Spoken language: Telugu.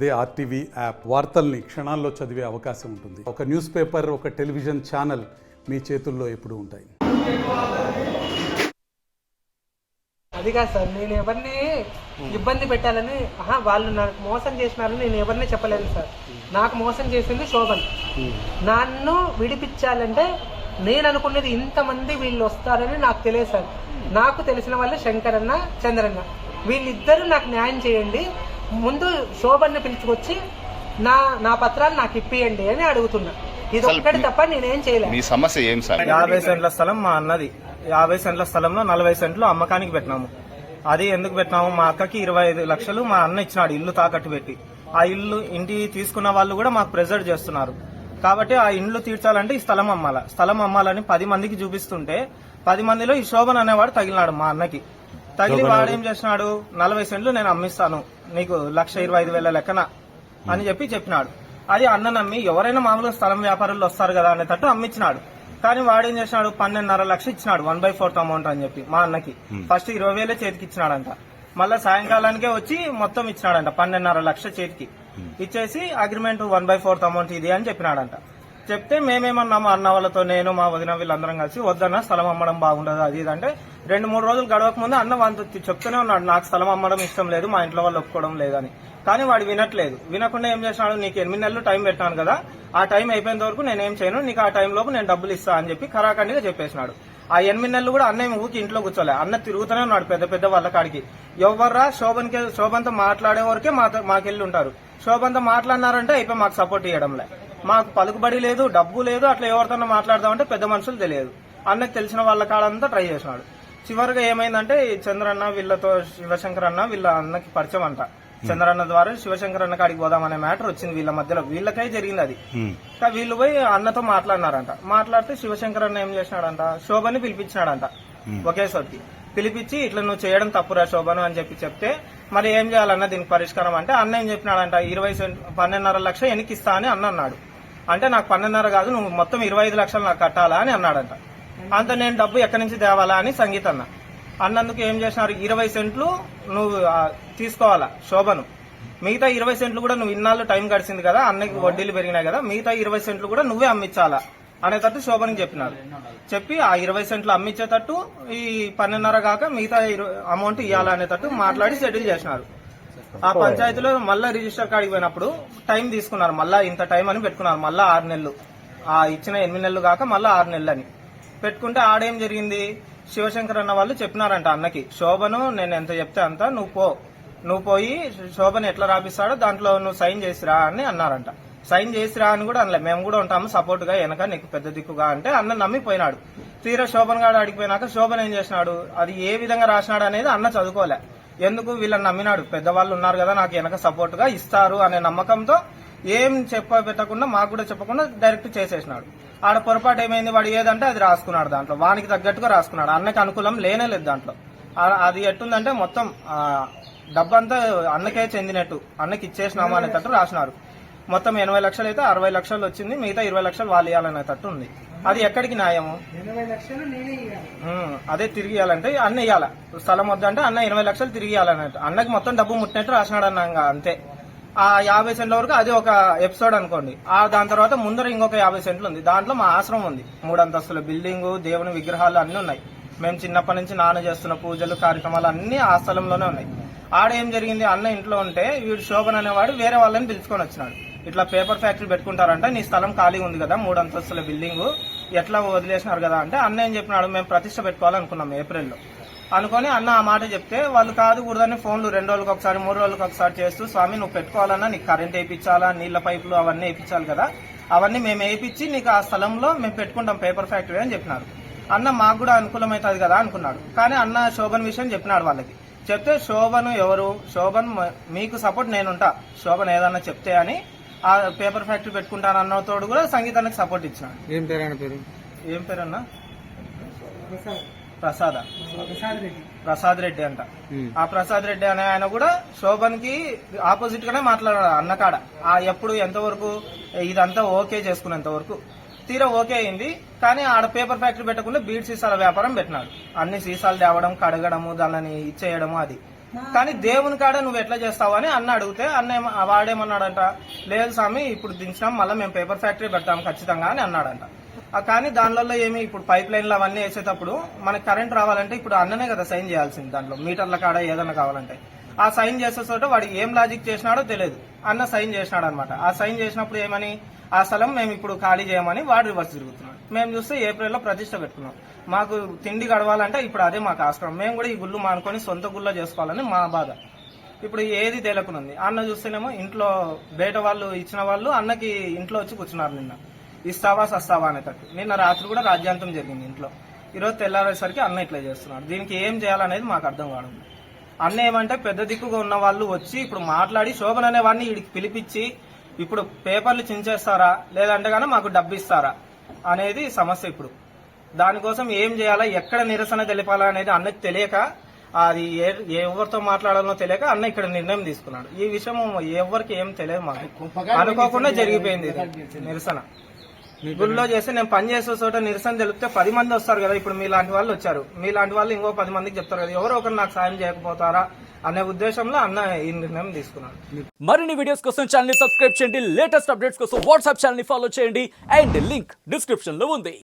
అదే ఆర్టీవీ యాప్ వార్తల్ని క్షణాల్లో చదివే అవకాశం ఉంటుంది. ఒక న్యూస్ పేపర్, ఒక టెలివిజన్ ఛానల్ మీ చేతుల్లో ఎప్పుడూ ఉంటాయి. అది కాదు సార్, నేను ఎవరిని ఇబ్బంది పెట్టాలని వాళ్ళు నాకు మోసం చేసినారని నేను ఎవరిని చెప్పలేను సార్. నాకు మోసం చేసింది శోభన్. నన్ను విడిపించాలంటే నేను అనుకున్నది ఇంతమంది వీళ్ళు వస్తారని నాకు తెలియదు సార్. నాకు తెలిసిన వాళ్ళు శంకర్ అన్న, చంద్రన్న, వీళ్ళిద్దరూ నాకు న్యాయం చేయండి. ముందు శోభన్ని పిలుచుకొచ్చి నా పత్రాలు నాకు ఇప్పియండి అని అడుగుతున్నా. ఇది ఒక్కటి తప్ప నేనేం చేయలేదు. మీ సమస్య ఏం సార్? 50 సెంట్ల స్థలం మా అన్నది. 50 సెంట్ల స్థలంలో 40 సెంట్లు అమ్మకానికి పెట్టినాము. అది ఎందుకు పెట్టినాము? మా అక్కకి 25 లక్షలు మా అన్న ఇచ్చినాడు ఇల్లు తాకట్టు పెట్టి. ఆ ఇంటి తీసుకున్న వాళ్ళు కూడా మాకు ప్రెజర్ చేస్తున్నారు. కాబట్టి ఆ ఇండ్లు తీర్చాలంటే ఈ స్థలం అమ్మాల. స్థలం అమ్మాలని 10 మందికి చూపిస్తుంటే 10 మందిలో ఈ శోభన్ అనేవాడు తగిలినాడు. మా అన్నకి తగిలి వాడేం చేసినాడు, 40 సెంట్లు నేను అమ్మిస్తాను నీకు 1,25,000 లెక్కన అని చెప్పినాడు. అది అన్న నమ్మి ఎవరైనా మామూలుగా స్థలం వ్యాపారులు వస్తారు కదా అనేటట్టు అమ్మించినాడు. కానీ వాడేం చేసినాడు, 12.5 లక్షలు ఇచ్చినాడు 1/4 అమౌంట్ అని చెప్పి మా అన్నకి. ఫస్ట్ 20,000 చేతికి ఇచ్చినాడంట. మళ్ళా సాయంకాలానికే వచ్చి మొత్తం ఇచ్చినాడంట 12.5 లక్షల చేతికి ఇచ్చేసి అగ్రిమెంట్ 1/4 అమౌంట్ ఇది అని చెప్పినాడంట. చెప్తే మేమేమన్నాము అన్న వాళ్ళతో, నేను మా వదిన వీళ్ళందరం కలిసి వద్దన్న స్థలం అమ్మడం బాగుండదు అది ఇది అంటే 2-3 రోజులు గడవక ముందు అన్న వాళ్ళతో చెప్తూనే ఉన్నాడు నాకు స్థలం అమ్మడం ఇష్టం లేదు, మా ఇంట్లో వాళ్ళు ఒప్పుకోవడం లేదని. కానీ వాడు వినట్లేదు. వినకుండా ఏం చేసినాడు, నీకు 8 నెలలు టైం పెట్టాను కదా, ఆ టైం అయిపోయేంత వరకు నేనేం చేయను, నీకు ఆ టైం లోపు నేను డబ్బులు ఇస్తా అని చెప్పి ఖరాఖండిగా చెప్పేసినాడు. ఆ 8 నెలలు కూడా అన్న ఊరికి ఇంట్లో కూర్చోలే. అన్న తిరుగుతూనే ఉన్నాడు పెద్ద పెద్ద వాళ్ళ కాడికి. ఎవర్రా శోభన్తో మాట్లాడే వరకే మాకెళ్ళి ఉంటారు. శోభన్తో మాట్లాడినారంటే అయిపోయి మాకు సపోర్ట్ ఇవ్వడంలే. మాకు పలుకుబడి లేదు, డబ్బు లేదు. అట్లా ఎవరితో మాట్లాడదామంటే పెద్ద మనుషులు తెలియదు. అన్నకి తెలిసిన వాళ్ళ కాడంతా ట్రై చేసినాడు. చివరిగా ఏమైందంటే చంద్రన్న వీళ్ళతో శివశంకర్ అన్న వీళ్ళ అన్నకి పరిచయం అంట. చంద్రన్న ద్వారా శివశంకర్ అన్న కాడికి పోదామనే మ్యాటర్ వచ్చింది వీళ్ళ మధ్యలో. వీళ్ళకై జరిగింది అది. వీళ్ళు పోయి అన్నతో మాట్లాడినారంట. మాట్లాడితే శివశంకర్ అన్న ఏం చేసినాడంట, శోభని పిలిపించినాడంట ఒకేసారికి. పిలిపించి ఇట్లా నువ్వు చేయడం తప్పురా శోభను అని చెప్తే మరి ఏం చేయాలన్న దీనికి పరిష్కారం అంటే అన్న ఏం చెప్పినాడంట, 12.5 లక్షలు ఎన్నికిస్తా అని అన్న అన్నాడు. అంటే నాకు 12.5 కాదు, నువ్వు మొత్తం 25 లక్షలు నాకు కట్టాలా అని అన్నాడంట. అంత నేను డబ్బు ఎక్కడి నుంచి తేవాలా అని సంగీత అన్నందుకు ఏం చేసినారు, 20 సెంట్లు నువ్వు తీసుకోవాలా శోభను, మిగతా 20 సెంట్లు కూడా నువ్వు ఇన్నాళ్ళు టైం గడిచింది కదా, అన్నకి వడ్డీలు పెరిగినాయి కదా, మిగతా 20 సెంట్లు కూడా నువ్వే అమ్మించాలా అనేటట్టు శోభనికి చెప్పినారు. చెప్పి ఆ 20 సెంట్లు అమ్మించేటట్టు ఈ 12.5 కాక మిగతా అమౌంట్ ఇవ్వాలనేటట్టు మాట్లాడి సెటిల్ చేసినారు. ఆ పంచాయతీలో మళ్ళా రిజిస్టర్ కాడికి పోయినప్పుడు టైం తీసుకున్నారు. మళ్ళా ఇంత టైం అని పెట్టుకున్నారు. మళ్ళా 6 నెలలు, ఆ ఇచ్చిన 8 నెలలు కాక మళ్ళా 6 నెలలు అని పెట్టుకుంటే ఆడేం జరిగింది, శివశంకర్ అన్న వాళ్ళు చెప్పినారంట అన్నకి, శోభను నేను ఎంత చెప్తే అంత నువ్వు పోయి శోభను ఎట్లా రాపిస్తాడో దాంట్లో నువ్వు సైన్ చేసిరా అని అన్నారంట. సైన్ చేసిరా అని కూడా అనలే, మేము కూడా ఉంటాము సపోర్ట్ గా వెనక నీకు పెద్ద దిక్కుగా అంటే అన్న నమ్మిపోయినాడు. తీరా శోభన్ గారు అడిగిపోయినాక శోభన్ ఏం చేసినాడు, అది ఏ విధంగా రాసినాడు అనేది అన్న చదువుకోలే. ఎందుకు వీళ్ళని నమ్మినాడు, పెద్దవాళ్ళు ఉన్నారు కదా నాకు వెనక సపోర్ట్ గా ఇస్తారు అనే నమ్మకంతో ఏం పెట్టకుండా మాకు కూడా చెప్పకుండా డైరెక్ట్ చేసేసినాడు. ఆడ పొరపాటు ఏమైంది, వాడు ఏదంటే అది రాసుకున్నాడు, దాంట్లో వానికి తగ్గట్టుగా రాసుకున్నాడు. అన్నకి అనుకూలం లేనేలేదు దాంట్లో. అది ఎట్టుందంటే మొత్తం డబ్బంతా అన్నకే చెందినట్టు అన్నకి ఇచ్చేసినామా అనేటట్టు రాసినారు. మొత్తం 80 లక్షలు అయితే 60 లక్షలు వచ్చింది, మిగతా 20 లక్షలు వాళ్ళు ఇవ్వాలనేటట్టు ఉంది. అది ఎక్కడికి న్యాయము? అదే తిరిగి ఇవ్వాలంటే అన్న ఇవ్వాల. స్థలం వద్దంటే అన్న 80 లక్షలు తిరిగి ఇవ్వాలన్నట్టు. అన్నకి మొత్తం డబ్బు ముట్టినట్టు రాసినాడు అన్న అంతే. ఆ 50 సెంట్ల వరకు అది ఒక ఎపిసోడ్ అనుకోండి. దాని తర్వాత ముందర ఇంకొక 50 సెంట్లు ఉంది. దాంట్లో మా ఆశ్రమం ఉంది, 3 అంతస్తుల బిల్డింగ్, దేవుని విగ్రహాలు అన్ని ఉన్నాయి. మేము చిన్నప్పటి నుంచి నాన్న చేస్తున్న పూజలు కార్యక్రమాలు అన్ని ఆ స్థలంలోనే ఉన్నాయి. ఆడేం జరిగింది, అన్న ఇంట్లో ఉంటే వీడు శోభన్ అనేవాడు వేరే వాళ్ళని పిలుచుకొని వచ్చినాడు. ఇట్లా పేపర్ ఫ్యాక్టరీ పెట్టుకుంటారంట, నీ స్థలం ఖాళీ ఉంది కదా, 3 అంతస్తుల బిల్డింగ్ ఎట్లా వదిలేసినారు కదా అంటే అన్న ఏం చెప్పినాడు, మేము ప్రతిష్ట పెట్టుకోవాలనుకున్నాం ఏప్రిల్లో అనుకుని అన్న ఆ మాట చెప్తే వాళ్ళు కాదు కూడదని ఫోన్లు 2 రోజులకు ఒకసారి 3 రోజులకు ఒకసారి చేస్తూ, స్వామి నువ్వు పెట్టుకోవాలన్నా నీకు కరెంట్ వేయించాలా, నీళ్ల పైపులు అవన్నీ వేయించాలి కదా, అవన్నీ మేము వేయించి నీకు ఆ స్థలంలో మేము పెట్టుకుంటాం పేపర్ ఫ్యాక్టరీ అని చెప్పినారు. అన్న మాకు కూడా అనుకూలమవుతుంది కదా అనుకున్నాడు. కానీ అన్న శోభన్ విషయం చెప్పినాడు వాళ్ళకి. చెప్తే శోభను ఎవరు, శోభన్ మీకు సపోర్ట్ నేనుంటా, శోభన్ ఏదన్నా చెప్తే అని ఆ పేపర్ ఫ్యాక్టరీ పెట్టుకుంటానన్నతోడు కూడా సంగీతానికి సపోర్ట్ ఇచ్చినాడు. ఏం పేరు అన్న? ప్రసాద్ రెడ్డి అంట. ఆ ప్రసాద్ రెడ్డి అనే ఆయన కూడా శోభన్ కి ఆపోజిట్ గానే మాట్లాడాడు అన్నకాడ. ఎప్పుడు ఎంతవరకు ఇదంతా ఓకే చేసుకునేంత వరకు. తీరా ఓకే అయింది. కానీ ఆడ పేపర్ ఫ్యాక్టరీ పెట్టకుండా బీడ్ సీసాల వ్యాపారం పెట్టినాడు. అన్ని సీసాలు తేవడం, కడగడము, దానిని ఇచ్చేయడము. అది కానీ దేవుని కాడ నువ్వు ఎట్లా చేస్తావు అని అన్న అడిగితే వాడేమన్నాడంట, లేదు స్వామి ఇప్పుడు దించినాం మళ్ళీ మేము పేపర్ ఫ్యాక్టరీ పెడతాం ఖచ్చితంగా అని అన్నాడంట. కానీ దానిలో ఏమి ఇప్పుడు పైప్ లైన్లు అవన్నీ వేసేటప్పుడు మనకి కరెంట్ రావాలంటే ఇప్పుడు అన్ననే కదా సైన్ చేయాల్సింది, దాంట్లో మీటర్ల కాడ ఏదన్నా కావాలంటే. ఆ సైన్ చేసే చోట వాడు ఏం లాజిక్ చేసినాడో తెలియదు, అన్న సైన్ చేసినాడు అనమాట. ఆ సైన్ చేసినప్పుడు ఏమని, ఆ స్థలం మేము ఇప్పుడు ఖాళీ చేయమని వాడు రివర్స్ తిరుగుతున్నాడు. మేము చూస్తే ఏప్రిల్లో ప్రతిష్ట పెట్టుకున్నాం. మాకు తిండి గడవాలంటే ఇప్పుడు అదే మాకు ఆస్కారం. మేము కూడా ఈ గుళ్ళు మానుకొని సొంత గుళ్ళో చేసుకోవాలని మా బాధ. ఇప్పుడు ఏది తేలకునుంది. అన్న చూస్తేనేమో ఇంట్లో బయట వాళ్ళు ఇచ్చిన వాళ్ళు అన్నకి ఇంట్లో వచ్చి కూర్చున్నారు. నిన్న ఇస్తావా సస్తావా అనేటట్టు. నిన్న రాత్రి కూడా రాజ్యాంతం జరిగింది ఇంట్లో. ఈరోజు తెల్లారేసరికి అన్న ఇట్లా చేస్తున్నాడు. దీనికి ఏం చేయాలనేది మాకు అర్థం కావడం. అన్న ఏమంటే పెద్ద దిక్కుగా ఉన్న వాళ్ళు వచ్చి ఇప్పుడు మాట్లాడి శోభన్ అనే వాడిని వీడికి పిలిపించి ఇప్పుడు పేపర్లు చించేస్తారా లేదంటే కానీ మాకు డబ్బు ఇస్తారా అనేది సమస్య. ఇప్పుడు దానికోసం ఏం చేయాలా, ఎక్కడ నిరసన తెలిపాలా అనేది అన్నకి తెలియక, అది ఎవరితో మాట్లాడాలో తెలియక అన్న ఇక్కడ నిర్ణయం తీసుకున్నాడు. ఈ విషయం ఎవరికి ఏం తెలియదు, మాకు అనుకోకుండా జరిగిపోయింది ఇది నిరసన. గుళ్ళో చేసి నేను పని చేసే చోట నిరసన తెలిపితే 10 మంది వస్తారు కదా. ఇప్పుడు మీలాంటి వాళ్ళు వచ్చారు, మీలాంటి వాళ్ళు ఇంకో 10 మందికి చెప్తారు కదా, ఎవరో ఒకరు నాకు సాయం చేయకపోతారా అనే ఉద్దేశంలో అన్న ఈ నిర్ణయం తీసుకున్నాడు. మరిన్ని వీడియోస్ కోసం ఛానల్ ని సబ్స్క్రైబ్ చేయండి, లేటెస్ట్ అప్డేట్స్ కోసం వాట్సాప్ ఛానల్ ని ఫాలో చేయండి అండ్ లింక్ డిస్క్రిప్షన్ లో ఉంది.